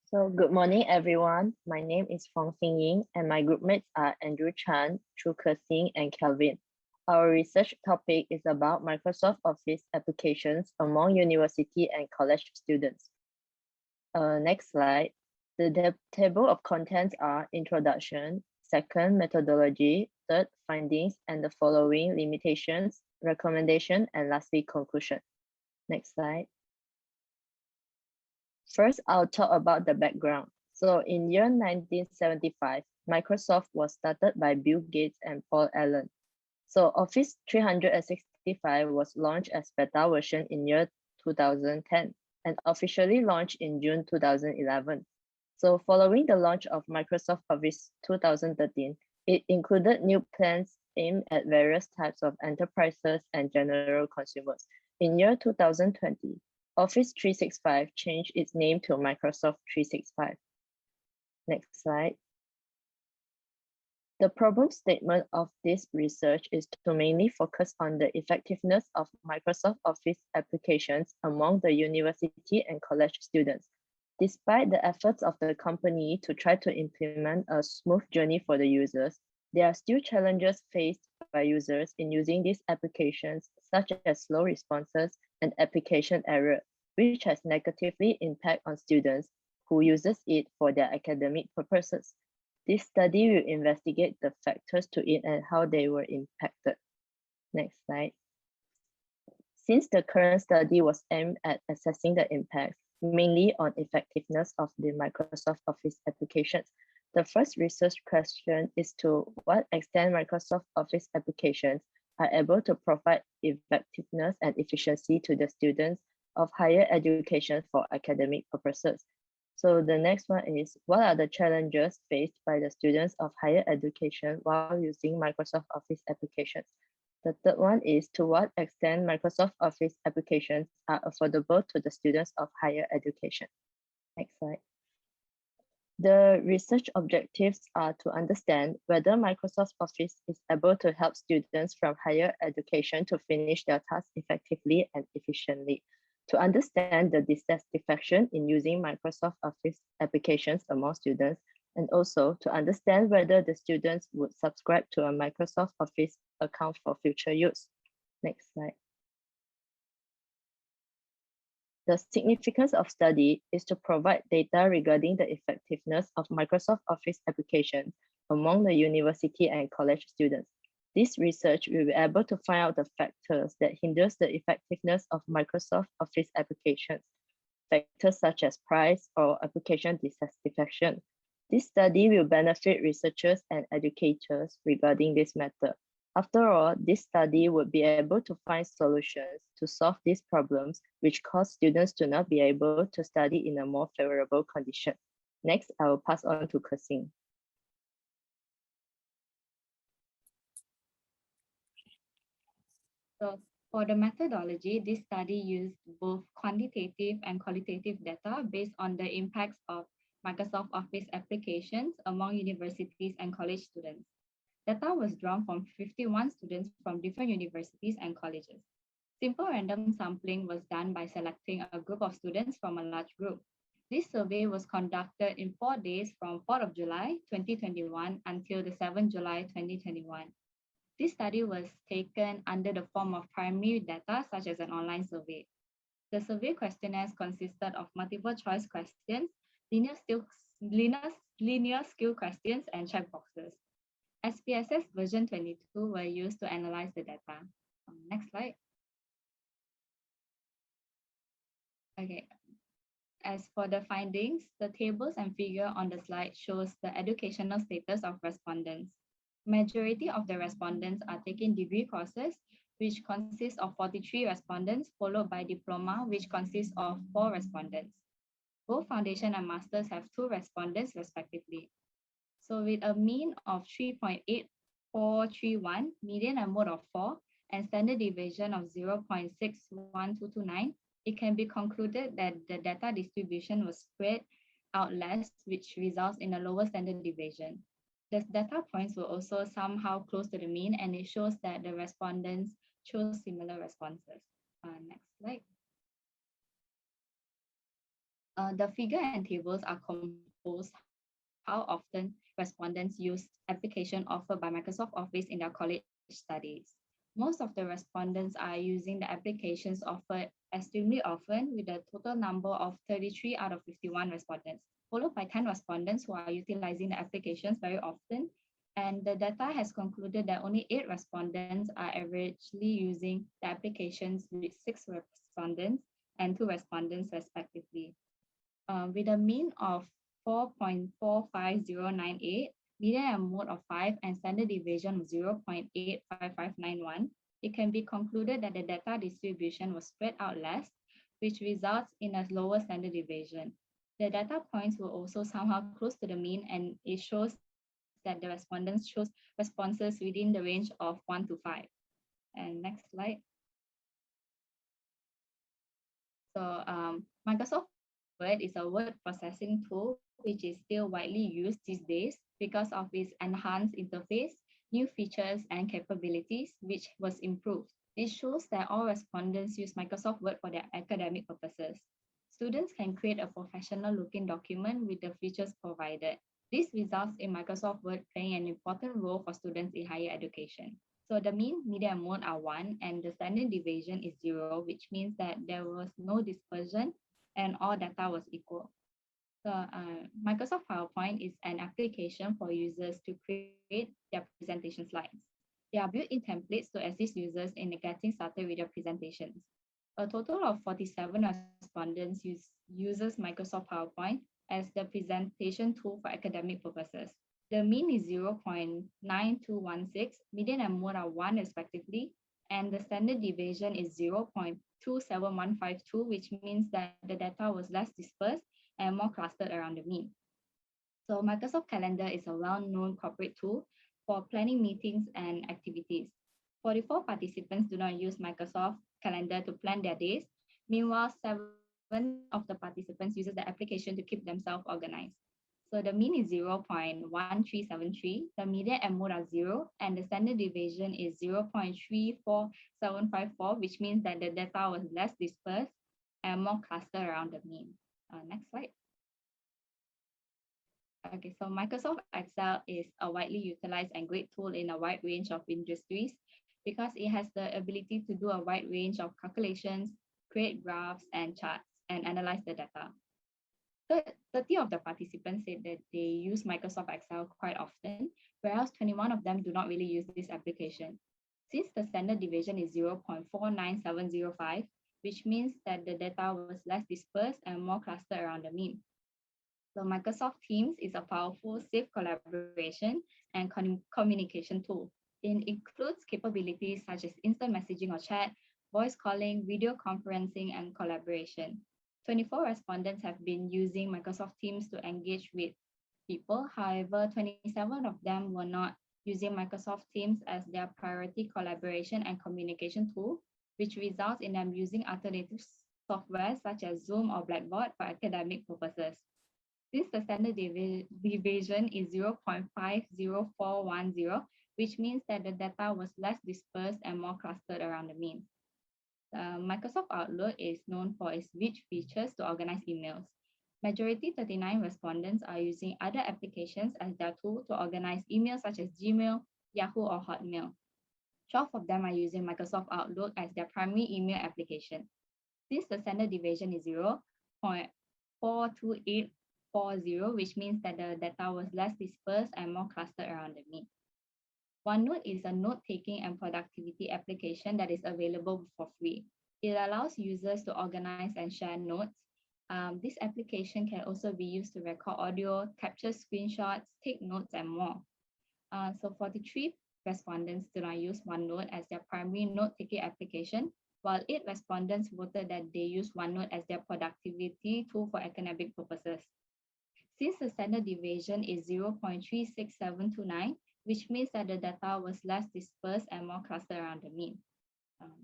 So good morning, everyone. My name is Fong Xing Ying, and my group mates are Andrew Chan, Chu Ke Sing, and Kelvin. Our research topic is about Microsoft Office applications among university and college students. Next slide. The table of contents are introduction, second, methodology, third, findings, and the following limitations, recommendation, and lastly, conclusion. Next slide. First, I'll talk about the background. So in year 1975, Microsoft was started by Bill Gates and Paul Allen. So Office 365 was launched as beta version in year 2010 and officially launched in June 2011. So following the launch of Microsoft Office 2013, it included new plans aimed at various types of enterprises and general consumers. In year 2020, Office 365 changed its name to Microsoft 365. Next slide. The problem statement of this research is to mainly focus on the effectiveness of Microsoft Office applications among the university and college students. Despite the efforts of the company to try to implement a smooth journey for the users, there are still challenges faced by users in using these applications, such as slow responses and application error, which has negatively impact on students who uses it for their academic purposes. This study will investigate the factors to it and how they were impacted. Next slide. Since the current study was aimed at assessing the impacts, mainly on effectiveness of the Microsoft Office applications, the first research question is to what extent Microsoft Office applications are able to provide effectiveness and efficiency to the students of higher education for academic purposes. So the next one is, what are the challenges faced by the students of higher education while using Microsoft Office applications? The third one is, to what extent Microsoft Office applications are affordable to the students of higher education? Next slide. The research objectives are to understand whether Microsoft Office is able to help students from higher education to finish their tasks effectively and efficiently, to understand the dissatisfaction in using Microsoft Office applications among students, and also to understand whether the students would subscribe to a Microsoft Office account for future use. Next slide. The significance of study is to provide data regarding the effectiveness of Microsoft Office applications among the university and college students. This research will be able to find out the factors that hinders the effectiveness of Microsoft Office applications, factors such as price or application dissatisfaction. This study will benefit researchers and educators regarding this matter. After all, this study would be able to find solutions to solve these problems, which cause students to not be able to study in a more favorable condition. Next, I will pass on to Kersing. So for the methodology, this study used both quantitative and qualitative data based on the impacts of Microsoft Office applications among universities and college students. Data was drawn from 51 students from different universities and colleges. Simple random sampling was done by selecting a group of students from a large group. This survey was conducted in 4 days from 4th of July 2021 until the 7th July 2021. This study was taken under the form of primary data, such as an online survey. The survey questionnaires consisted of multiple choice questions, linear skill questions, and checkboxes. SPSS version 22 were used to analyze the data. Next slide. Okay. As for the findings, the tables and figure on the slide shows the educational status of respondents. Majority of the respondents are taking degree courses, which consists of 43 respondents, followed by diploma, which consists of 4 respondents. Both foundation and masters have 2 respondents respectively. So with a mean of 3.8431, median and mode of 4, and standard deviation of 0.61229, it can be concluded that the data distribution was spread out less, which results in a lower standard deviation. The data points were also somehow close to the mean, and it shows that the respondents chose similar responses. Next slide. The figure and tables are composed how often respondents use application offered by Microsoft Office in their college studies. Most of the respondents are using the applications offered extremely often, with a total number of 33 out of 51 respondents, followed by 10 respondents who are utilizing the applications very often. And the data has concluded that only 8 respondents are averagely using the applications, with 6 respondents and 2 respondents respectively. With a mean of 4.45098, median and mode of 5, and standard deviation of 0.85591, it can be concluded that the data distribution was spread out less, which results in a lower standard deviation. The data points were also somehow close to the mean, and it shows that the respondents chose responses within the range of 1 to 5. And next slide. So Microsoft Word is a word processing tool which is still widely used these days because of its enhanced interface, new features, and capabilities, which was improved. It shows that all respondents use Microsoft Word for their academic purposes. Students can create a professional looking document with the features provided. This results in Microsoft Word playing an important role for students in higher education. So the mean, median, and mode are 1, and the standard deviation is 0, which means that there was no dispersion and all data was equal. So Microsoft PowerPoint is an application for users to create their presentation slides. There are built-in templates to assist users in getting started with their presentations. A total of 47 respondents uses Microsoft PowerPoint as the presentation tool for academic purposes. The mean is 0.9216, median and mode are 1 respectively, and the standard deviation is 0.27152, which means that the data was less dispersed and more clustered around the mean. So Microsoft Calendar is a well-known corporate tool for planning meetings and activities. 44 participants do not use Microsoft Calendar to plan their days. Meanwhile, 7 of the participants uses the application to keep themselves organized. So the mean is 0.1373, the median and mode are 0, and the standard deviation is 0.34754, which means that the data was less dispersed and more clustered around the mean. Next slide. Okay, so Microsoft Excel is a widely utilized and great tool in a wide range of industries because it has the ability to do a wide range of calculations, create graphs and charts, and analyze the data. 30 of the participants said that they use Microsoft Excel quite often, whereas 21 of them do not really use this application. Since the standard deviation is 0.49705, which means that the data was less dispersed and more clustered around the mean. So Microsoft Teams is a powerful, safe collaboration and communication tool. It includes capabilities such as instant messaging or chat, voice calling, video conferencing, and collaboration. 24 respondents have been using Microsoft Teams to engage with people. However, 27 of them were not using Microsoft Teams as their priority collaboration and communication tool, which results in them using alternative software such as Zoom or Blackboard for academic purposes. Since the standard deviation is 0.50410, which means that the data was less dispersed and more clustered around the mean. Microsoft Outlook is known for its rich features to organize emails. Majority 39 respondents are using other applications as their tool to organize emails such as Gmail, Yahoo, or Hotmail. 12 of them are using Microsoft Outlook as their primary email application. Since the standard deviation is 0.42840, which means that the data was less dispersed and more clustered around the mean. OneNote is a note-taking and productivity application that is available for free. It allows users to organize and share notes. This application can also be used to record audio, capture screenshots, take notes, and more. So 43 respondents do not use OneNote as their primary note-taking application, while 8 respondents voted that they use OneNote as their productivity tool for academic purposes. Since the standard deviation is 0.36729, which means that the data was less dispersed and more clustered around the mean.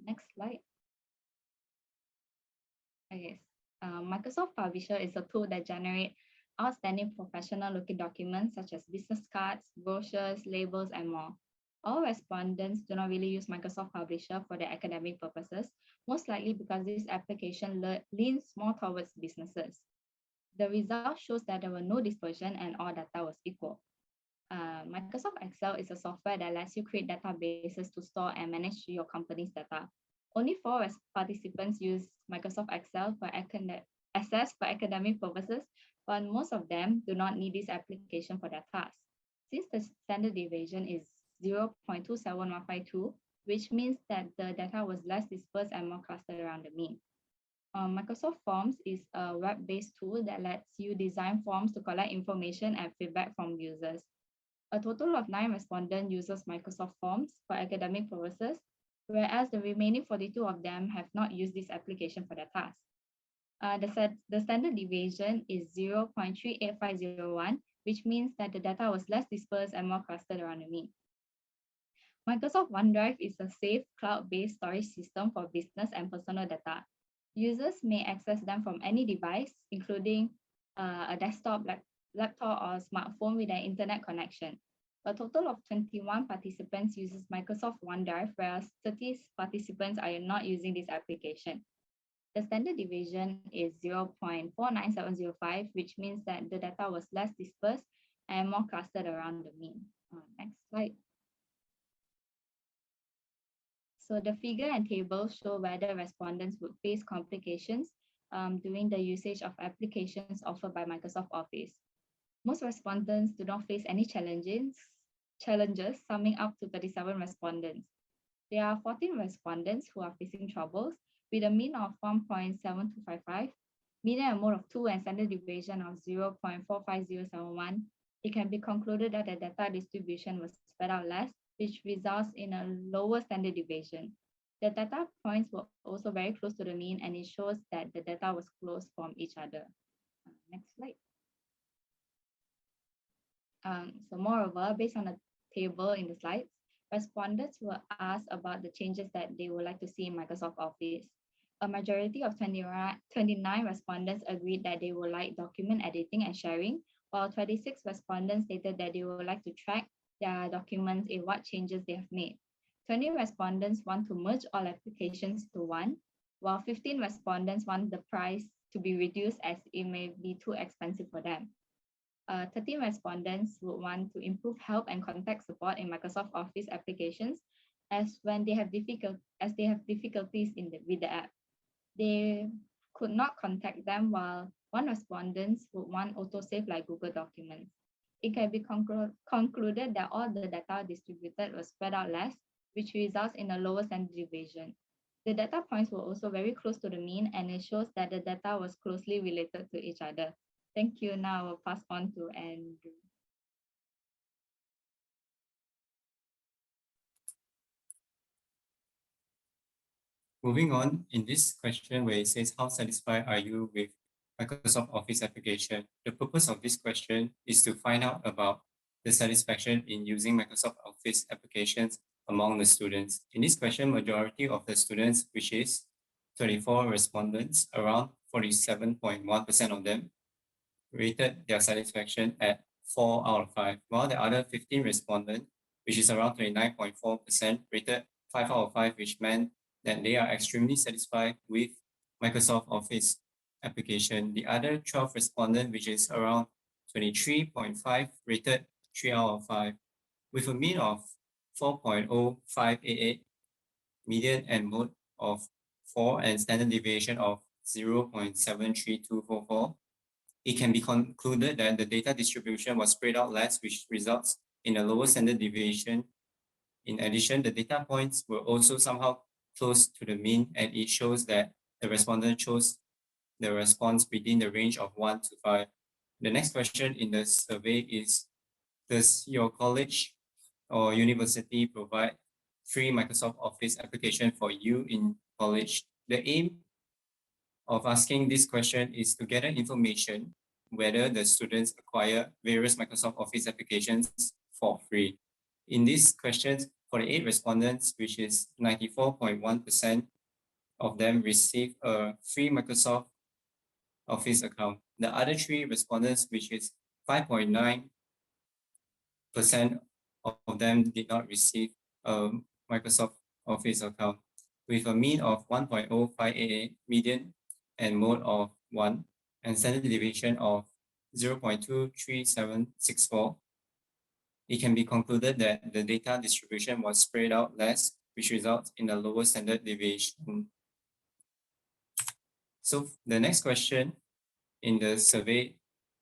Next slide. Okay. Microsoft Publisher is a tool that generates outstanding professional looking documents such as business cards, brochures, labels, and more. All respondents do not really use Microsoft Publisher for their academic purposes, most likely because this application leans more towards businesses. The result shows that there were no dispersion and all data was equal. Microsoft Excel is a software that lets you create databases to store and manage your company's data. Only four participants use Microsoft Excel for access for academic purposes, but most of them do not need this application for their tasks. Since the standard deviation is 0.27152, which means that the data was less dispersed and more clustered around the mean. Microsoft Forms is a web-based tool that lets you design forms to collect information and feedback from users. A total of 9 respondents uses Microsoft Forms for academic purposes, whereas the remaining 42 of them have not used this application for their tasks. The standard deviation is 0.38501, which means that the data was less dispersed and more clustered around the mean. Microsoft OneDrive is a safe cloud-based storage system for business and personal data. Users may access them from any device, including a desktop, laptop, or smartphone with an internet connection. A total of 21 participants uses Microsoft OneDrive, whereas 30 participants are not using this application. The standard deviation is 0.49705, which means that the data was less dispersed and more clustered around the mean. Next slide. So the figure and table show whether respondents would face complications during the usage of applications offered by Microsoft Office. Most respondents do not face any challenges, summing up to 37 respondents. There are 14 respondents who are facing troubles with a mean of 1.7255, median and mode of 2 and standard deviation of 0.45071. It can be concluded that the data distribution was spread out less, which results in a lower standard deviation. The data points were also very close to the mean, and it shows that the data was close from each other. Next slide. So moreover, based on the table in the slides, respondents were asked about the changes that they would like to see in Microsoft Office. A majority of 29 respondents agreed that they would like document editing and sharing, while 26 respondents stated that they would like to track their documents in what changes they have made. 20 respondents want to merge all applications to one, while 15 respondents want the price to be reduced as it may be too expensive for them. 13 respondents would want to improve help and contact support in Microsoft Office applications as they have difficulties with the app. They could not contact them, while one respondent would want autosave like Google Documents. It can be concluded that all the data distributed was spread out less, which results in a lower standard deviation. The data points were also very close to the mean, and it shows that the data was closely related to each other. Thank you. Now I will pass on to Andrew. Moving on, in this question where it says, how satisfied are you with Microsoft Office application? The purpose of this question is to find out about the satisfaction in using Microsoft Office applications among the students. In this question, majority of the students, which is 24 respondents, around 47.1% of them, rated their satisfaction at 4 out of 5, while the other 15 respondents, which is around 29.4%, rated 5 out of 5, which meant that they are extremely satisfied with Microsoft Office application. The other 12 respondents, which is around 23.5, rated 3 out of 5, with a mean of 4.0588, median and mode of 4, and standard deviation of 0.73244. It can be concluded that the data distribution was spread out less, which results in a lower standard deviation. In addition, the data points were also somehow close to the mean, and it shows that the respondent chose the response within the range of 1 to 5. The next question in the survey is, does your college or university provide free Microsoft Office application for you in college? The aim of asking this question is to gather information whether the students acquire various Microsoft Office applications for free. In these questions, 48 respondents, which is 94.1% of them, receive a free Microsoft Office account. The other 3 respondents, which is 5.9% of them, did not receive a Microsoft Office account, with a mean of 1.0588, median and mode of 1, and standard deviation of 0.23764, it can be concluded that the data distribution was spread out less, which results in a lower standard deviation. So the next question in the survey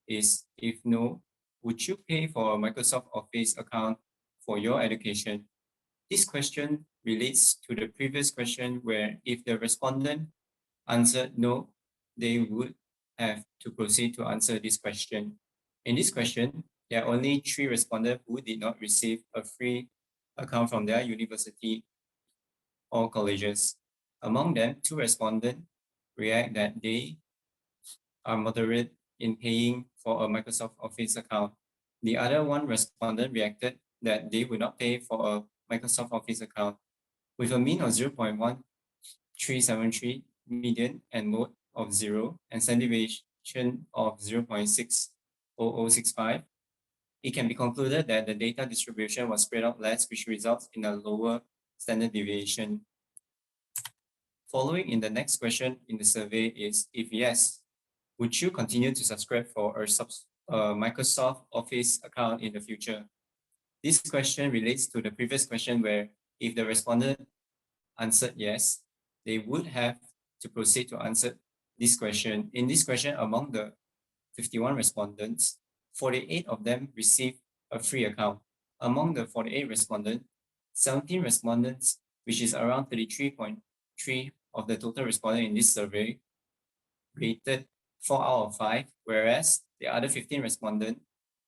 is, if no, would you pay for a Microsoft Office account for your education? This question relates to the previous question where if the respondent answered no, they would have to proceed to answer this question. In this question, there are only 3 respondents who did not receive a free account from their university or colleges. Among them, 2 respondents react that they are moderate in paying for a Microsoft Office account. The other 1 respondent reacted that they would not pay for a Microsoft Office account. With a mean of 0.1373, median and mode of 0, and standard deviation of 0.60065, it can be concluded that the data distribution was spread out less, which results in a lower standard deviation. Following in the next question in the survey is, if yes, would you continue to subscribe for a Microsoft Office account in the future? This question relates to the previous question where if the respondent answered yes, they would have to proceed to answer this question. In this question, among the 51 respondents, 48 of them received a free account. Among the 48 respondents, 17 respondents, which is around 33.3 of the total respondents in this survey, rated 4 out of 5, whereas the other 15 respondents,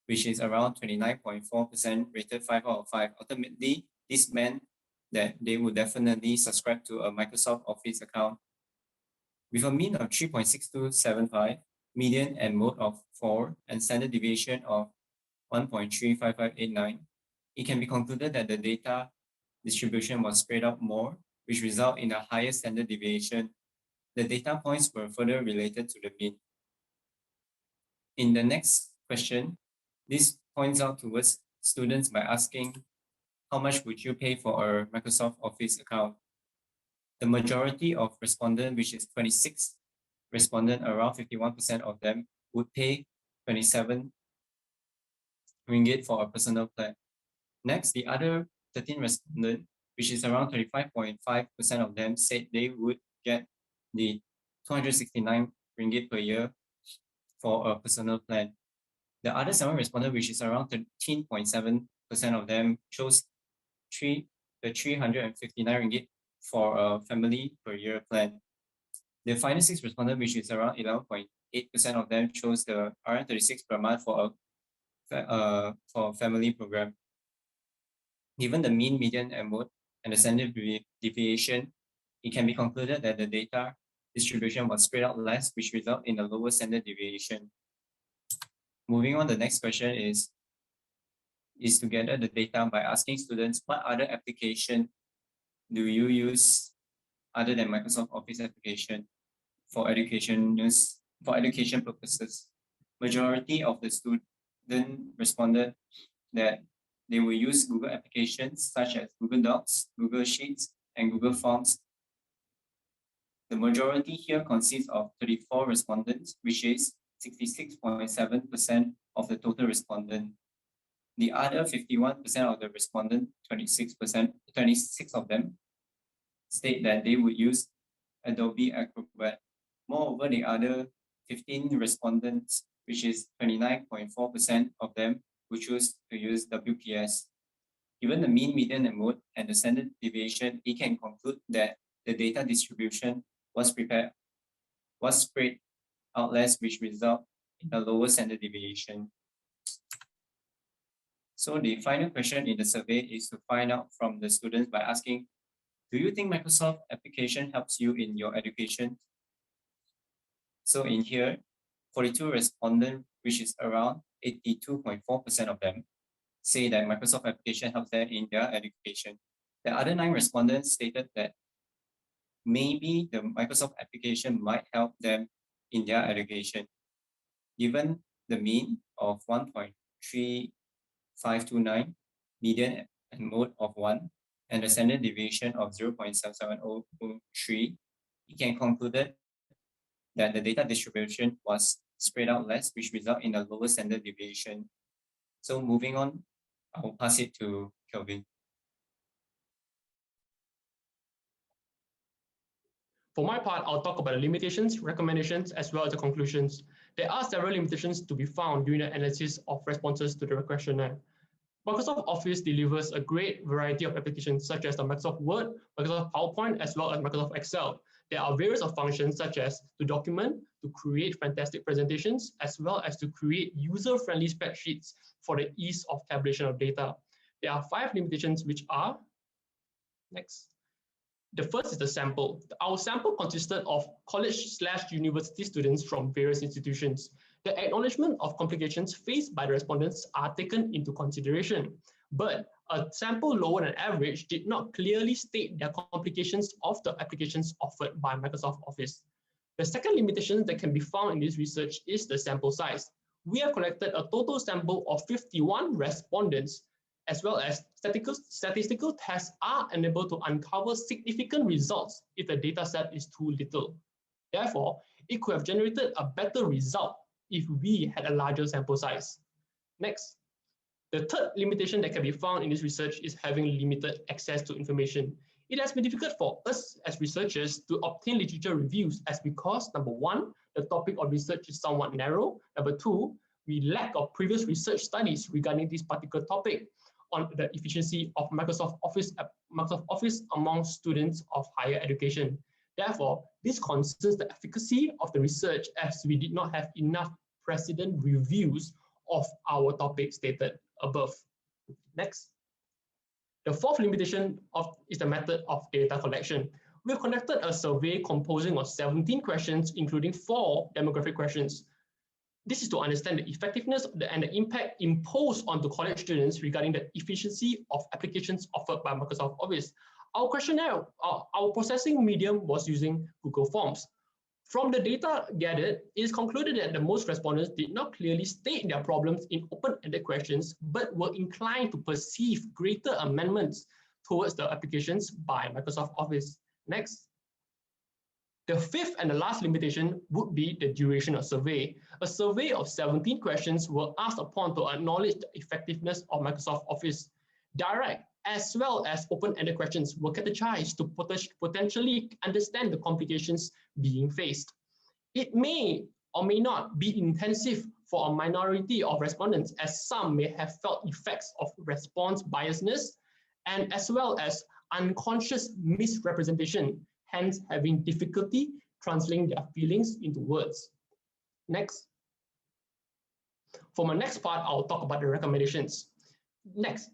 which is around 29.4%, rated 5 out of 5. Ultimately, this meant that they would definitely subscribe to a Microsoft Office account. With a mean of 3.6275, median and mode of 4, and standard deviation of 1.35589, it can be concluded that the data distribution was spread out more, which result in a higher standard deviation. The data points were further related to the mean. In the next question, this points out towards students by asking, how much would you pay for a Microsoft Office account? The majority of respondents, which is 26 respondents, around 51% of them, would pay 27 ringgit for a personal plan. Next, the other 13 respondents, which is around 35.5% of them, said they would get the 269 ringgit per year for a personal plan. The other 7 respondents, which is around 13.7% of them, chose the 359 ringgit for a family per year plan. The final 6 respondents, which is around 11.8% of them, chose the RM36 per month for a family program. Given the mean, median, and mode, and the standard deviation, it can be concluded that the data distribution was spread out less, which result in a lower standard deviation. Moving on, the next question is to gather the data by asking students what other application do you use other than Microsoft Office application for education purposes. Majority of the students responded that they will use Google applications such as Google Docs, Google Sheets, and Google Forms. The majority here consists of 34 respondents, which is 66.7% of the total respondent. The other 51% of the respondent, 26 of them, state that they would use Adobe Acrobat. Moreover, the other 15 respondents, which is 29.4% of them, who choose to use WPS. Given the mean, median, and mode, and the standard deviation, it can conclude that the data distribution was spread out less, which result in a lower standard deviation. So the final question in the survey is to find out from the students by asking, do you think Microsoft application helps you in your education? So in here, 42 respondents, which is around 82.4% of them, say that Microsoft application helps them in their education. The other 9 respondents stated that maybe the Microsoft application might help them in their education. Given the mean of 1.3529, median and mode of 1, and the standard deviation of 0.7703, it can conclude that the data distribution was spread out less, which result in a lower standard deviation. So moving on, I'll pass it to Kelvin. For my part, I'll talk about the limitations, recommendations, as well as the conclusions. There are several limitations to be found during the analysis of responses to the questionnaire. Microsoft Office delivers a great variety of applications such as the Microsoft Word, Microsoft PowerPoint, as well as Microsoft Excel. There are various of functions such as to document, to create fantastic presentations, as well as to create user-friendly spreadsheets for the ease of tabulation of data. There are 5 limitations which are, next. The first is the sample. Our sample consisted of college/university students from various institutions. The acknowledgement of complications faced by the respondents are taken into consideration, but a sample lower than average did not clearly state their complications of the applications offered by Microsoft Office. The second limitation that can be found in this research is the sample size. We have collected a total sample of 51 respondents, as well as statistical tests are unable to uncover significant results if the data set is too little. Therefore, it could have generated a better result if we had a larger sample size. Next, the third limitation that can be found in this research is having limited access to information. It has been difficult for us as researchers to obtain literature reviews as because, number one, the topic of research is somewhat narrow. Number two, we lack of previous research studies regarding this particular topic on the efficiency of Microsoft Office among students of higher education. Therefore, this concerns the efficacy of the research as we did not have enough precedent reviews of our topic stated above. Next. The fourth limitation is the method of data collection. We have conducted a survey composing of 17 questions, including 4 demographic questions. This is to understand the effectiveness and the impact imposed onto college students regarding the efficiency of applications offered by Microsoft Office. Our questionnaire, our processing medium was using Google Forms. From the data gathered, it is concluded that the most respondents did not clearly state their problems in open-ended questions, but were inclined to perceive greater amendments towards the applications by Microsoft Office. Next. The fifth and the last limitation would be the duration of survey. A survey of 17 questions were asked upon to acknowledge the effectiveness of Microsoft Office. Direct as well as open-ended questions were categorized to potentially understand the complications being faced. It may or may not be intensive for a minority of respondents, as some may have felt effects of response biasness and as well as unconscious misrepresentation, hence having difficulty translating their feelings into words. Next. For my next part, I'll talk about the recommendations. Next.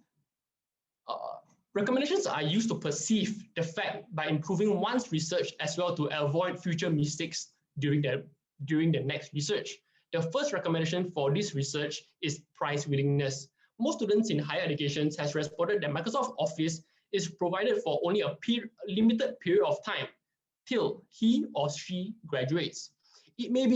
Recommendations are used to perceive the fact by improving one's research as well to avoid future mistakes during the next research. The first recommendation for this research is price willingness. Most students in higher education has responded that Microsoft Office is provided for only a limited period of time till he or she graduates. It may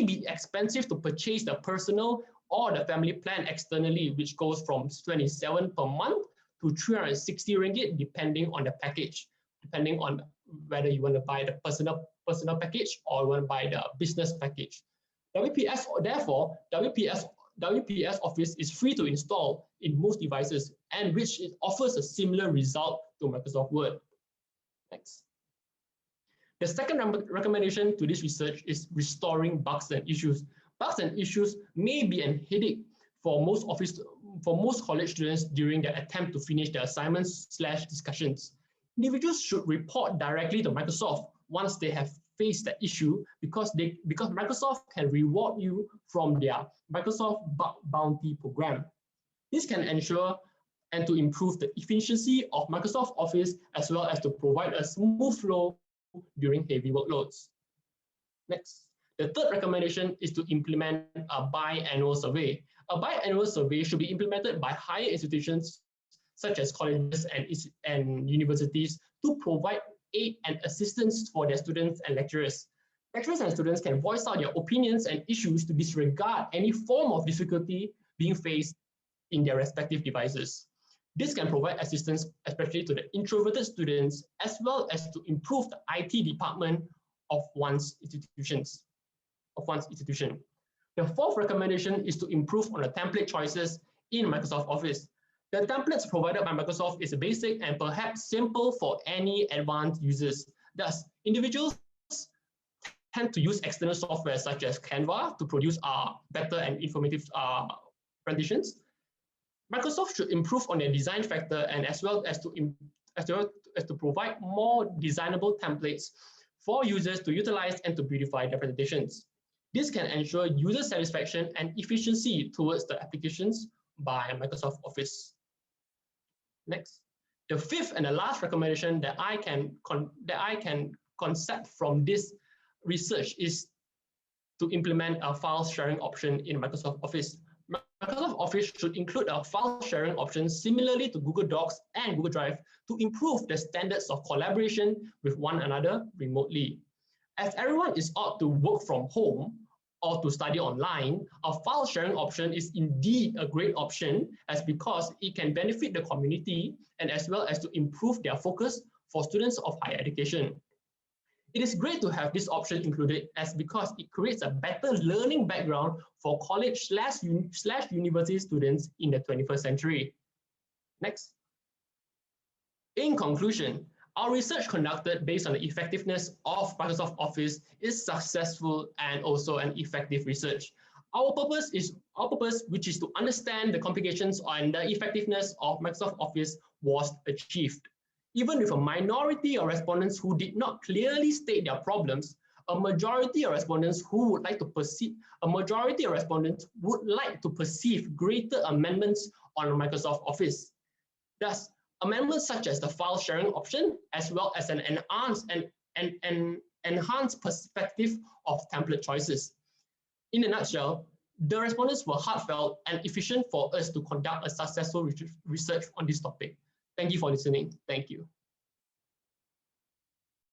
be expensive to purchase the personal or the family plan externally, which goes from 27 per month to 360 ringgit, depending on the package, depending on whether you want to buy the personal package or you want to buy the business package. Therefore, WPS Office is free to install in most devices, and which it offers a similar result to Microsoft Word. Next. The second recommendation to this research is restoring bugs and issues. Bugs and issues may be a headache for most college students during their attempt to finish their assignments/discussions. Individuals should report directly to Microsoft once they have faced the issue because Microsoft can reward you from their Microsoft Bug Bounty program. This can ensure and to improve the efficiency of Microsoft Office as well as to provide a smooth flow during heavy workloads. Next, the third recommendation is to implement a biannual survey. A biannual survey should be implemented by higher institutions such as colleges and universities to provide aid and assistance for their students and lecturers. Lecturers and students can voice out their opinions and issues to disregard any form of difficulty being faced in their respective devices. This can provide assistance, especially to the introverted students, as well as to improve the IT department of one's institutions. of one's institution. The fourth recommendation is to improve on the template choices in Microsoft Office. The templates provided by Microsoft is basic and perhaps simple for any advanced users. Thus, individuals tend to use external software such as Canva to produce better and informative presentations. Microsoft should improve on their design factor and as well as to provide more designable templates for users to utilize and to beautify their presentations. This can ensure user satisfaction and efficiency towards the applications by Microsoft Office. Next, the fifth and the last recommendation that I can concept from this research is to implement a file sharing option in Microsoft Office. Microsoft Office should include a file sharing option similarly to Google Docs and Google Drive to improve the standards of collaboration with one another remotely. As everyone is ought to work from home or to study online, a file sharing option is indeed a great option as because it can benefit the community and as well as to improve their focus for students of higher education. It is great to have this option included as because it creates a better learning background for college/university students in the 21st century. Next. In conclusion, our research conducted based on the effectiveness of Microsoft Office is successful and also an effective research. Our purpose, which is to understand the complications and the effectiveness of Microsoft Office, was achieved. Even with a minority of respondents who did not clearly state their problems, a majority of respondents would like to perceive greater amendments on Microsoft Office. Thus, amendments such as the file sharing option, as well as an enhanced perspective of template choices. In a nutshell, the respondents were heartfelt and efficient for us to conduct a successful research on this topic. Thank you for listening. Thank you.